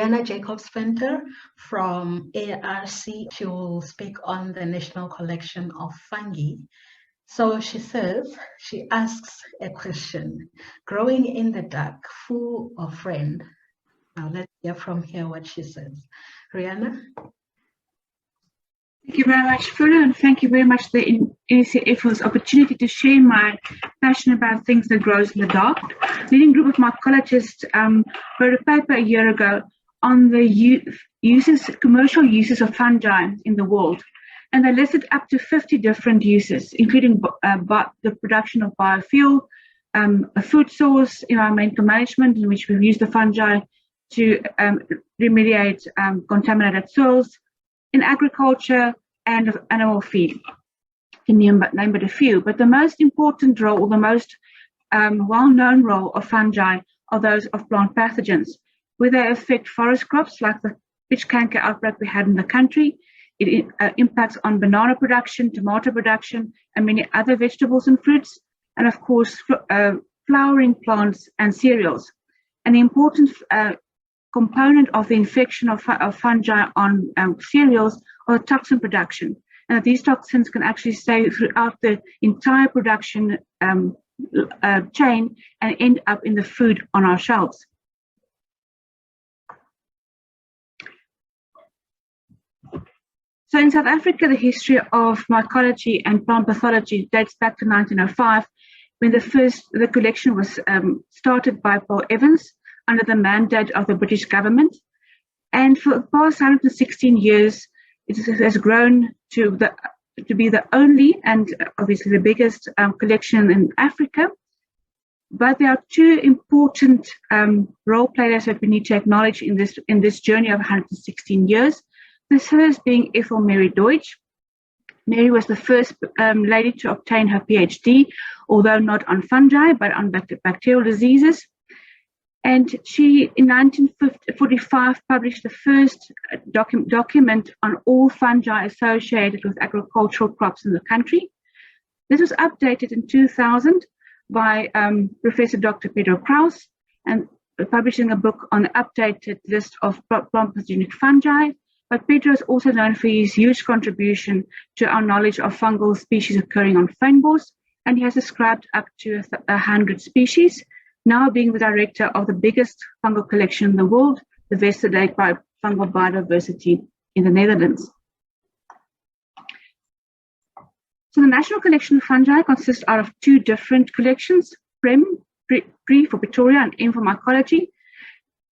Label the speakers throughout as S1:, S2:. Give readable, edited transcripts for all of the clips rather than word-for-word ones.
S1: Riana Jacobs Venter from ARC. She will speak on the National Collection of Fungi. So she asks a question: growing in the dark, foe or friend? Now let's hear from her what she says. Riana?
S2: Thank you very much, Fula, and thank you very much to the NCF for this opportunity to share my passion about things that grows in the dark. A leading group of mycologists wrote a paper a year ago on the commercial uses of fungi in the world. And they listed up to 50 different uses, including the production of biofuel, a food source, environmental management, in which we've used the fungi to remediate contaminated soils, in agriculture, and of animal feed, to name but a few. But the most important role, or the most well-known role of fungi, are those of plant pathogens, where they affect forest crops like the pitch canker outbreak we had in the country. It impacts on banana production, tomato production, and many other vegetables and fruits, and of course, flowering plants and cereals. An important component of the infection of fungi on cereals are toxin production. And these toxins can actually stay throughout the entire production chain and end up in the food on our shelves. So in South Africa, the history of mycology and plant pathology dates back to 1905, when the collection was started by Paul Evans under the mandate of the British government. And for the past 116 years, it has grown to be the only and obviously the biggest collection in Africa. But there are two important role players that we need to acknowledge in this journey of 116 years. The first being Ethel Mary Deutsch. Mary was the first lady to obtain her PhD, although not on fungi, but on bacterial diseases. And she, in 1945, published the first document on all fungi associated with agricultural crops in the country. This was updated in 2000 by Professor Dr. Pedro Kraus, and publishing a book on the updated list of plant pathogenic fungi. But Pedro is also known for his huge contribution to our knowledge of fungal species occurring on fynbos, and he has described up to 100 species, now being the director of the biggest fungal collection in the world, the Westerdijk Fungal Biodiversity in the Netherlands. So the National Collection of Fungi consists out of two different collections, PREM, Pre for Pretoria, and M for Mycology.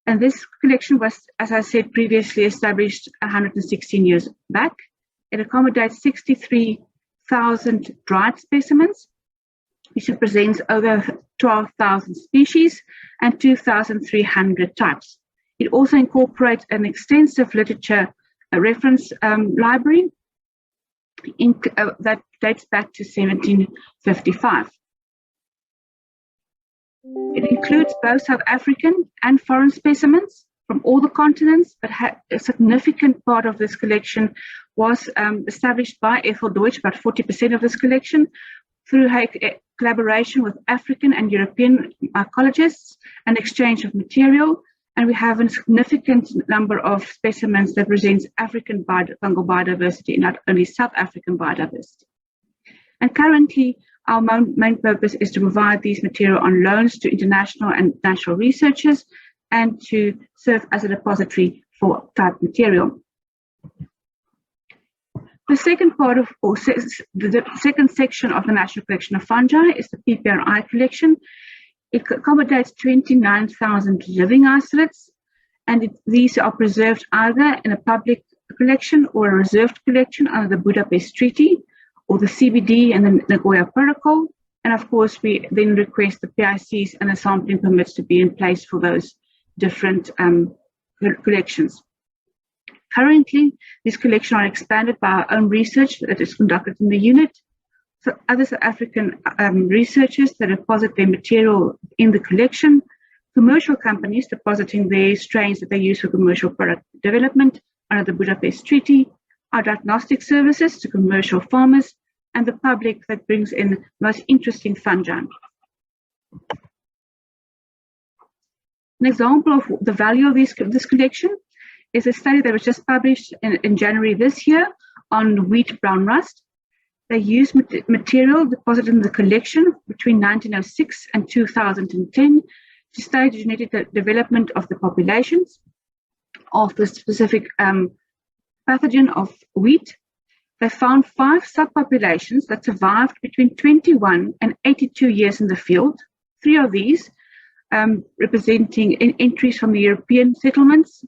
S2: And this collection was, as I said previously, established 116 years back. It accommodates 63,000 dried specimens, which represents over 12,000 species and 2,300 types. It also incorporates an extensive literature reference library that dates back to 1755. It includes both South African and foreign specimens from all the continents, but a significant part of this collection was established by Ethel Deutsch, about 40% of this collection, through her collaboration with African and European mycologists and exchange of material. And we have a significant number of specimens that presents African fungal biodiversity, not only South African biodiversity. And currently, our main purpose is to provide these material on loans to international and national researchers and to serve as a depository for type material. The second part of, or the second section of the National Collection of Fungi is the PPRI collection. It accommodates 29,000 living isolates, and these are preserved either in a public collection or a reserved collection under the Budapest Treaty, or the CBD and the Nagoya Protocol. And of course, we then request the PICs and the sampling permits to be in place for those different collections. Currently, these collections are expanded by our own research that is conducted in the unit. So other South African researchers that deposit their material in the collection, commercial companies depositing their strains that they use for commercial product development under the Budapest Treaty, our diagnostic services to commercial farmers, and the public that brings in most interesting fungi. An example of the value of this collection is a study that was just published in January this year on wheat brown rust. They used material deposited in the collection between 1906 and 2010 to study the genetic development of the populations of the specific pathogen of wheat. They found 5 subpopulations that survived between 21 and 82 years in the field. 3 of these representing entries from the European settlements.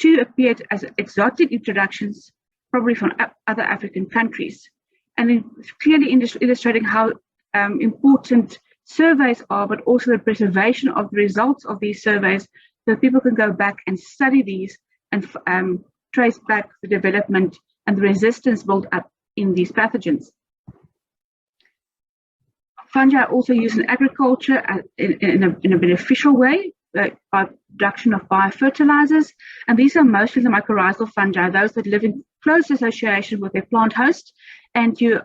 S2: 2 appeared as exotic introductions, probably from other African countries. And clearly illustrating how important surveys are, but also the preservation of the results of these surveys, so that people can go back and study these and trace back the development and the resistance built up in these pathogens. Fungi are also used in agriculture in a beneficial way by production of biofertilizers, and these are mostly the mycorrhizal fungi, those that live in close association with their plant host, and you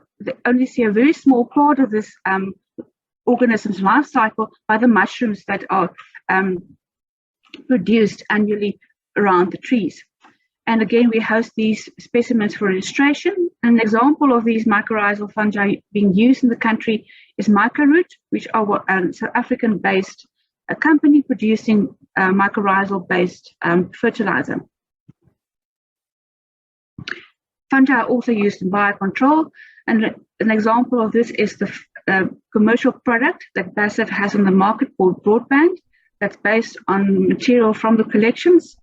S2: only see a very small part of this organism's life cycle by the mushrooms that are produced annually around the trees. And again, we host these specimens for registration. An example of these mycorrhizal fungi being used in the country is Mycoroot, which are a South African-based company producing mycorrhizal-based fertilizer. Fungi are also used in biocontrol, and an example of this is the commercial product that BASF has on the market called Broadband, that's based on material from the collections.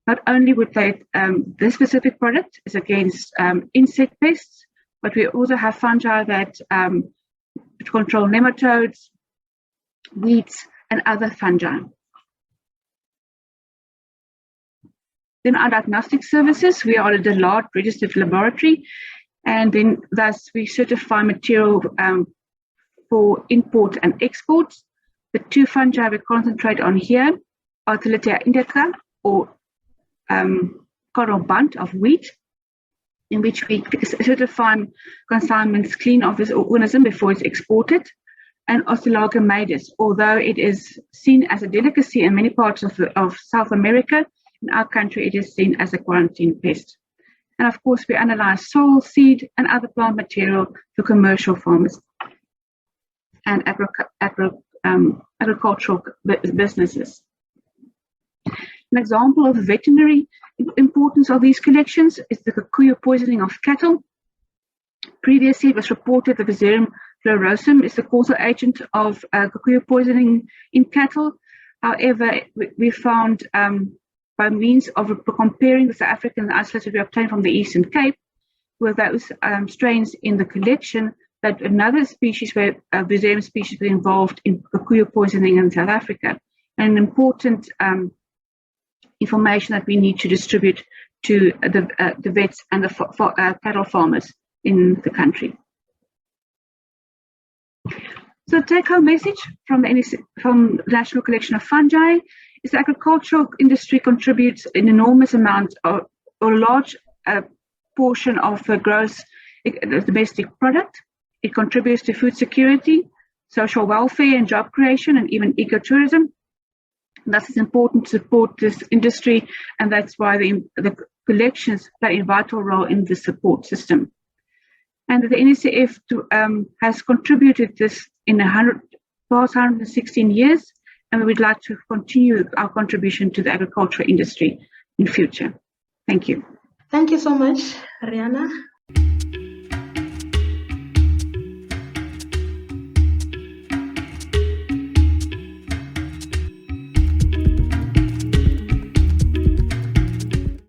S2: Not only would they, this specific product is against insect pests, but we also have fungi that control nematodes, weeds, and other fungi. Then our diagnostic services, we are a DLARD registered laboratory, and then thus we certify material for import and export. The 2 fungi we concentrate on here are Tilletia indica, or coral bunt of wheat, in which we certify consignments clean of this organism before it's exported, and Osteolaga maydis, although it is seen as a delicacy in many parts of South America, in our country it is seen as a quarantine pest. And of course, we analyze soil, seed, and other plant material for commercial farmers and agricultural businesses. An example of the veterinary importance of these collections is the Kikuyu poisoning of cattle. Previously, it was reported that Viserium fluorosum is the causal agent of Kikuyu poisoning in cattle. However, we found by means of comparing the South African isolates that we obtained from the Eastern Cape with those strains in the collection, that another species, where Viserium species, was involved in Kikuyu poisoning in South Africa. And an important information that we need to distribute to the vets and the cattle farmers in the country. So the take-home message from the National Collection of Fungi is the agricultural industry contributes an enormous amount or large portion of the gross domestic product. It contributes to food security, social welfare and job creation, and even ecotourism. Thus, it's important to support this industry, and that's why the collections play a vital role in the support system. And the NSCF has contributed this in past 116 years, and we would like to continue our contribution to the agricultural industry in future. Thank you.
S1: Thank you so much, Riana.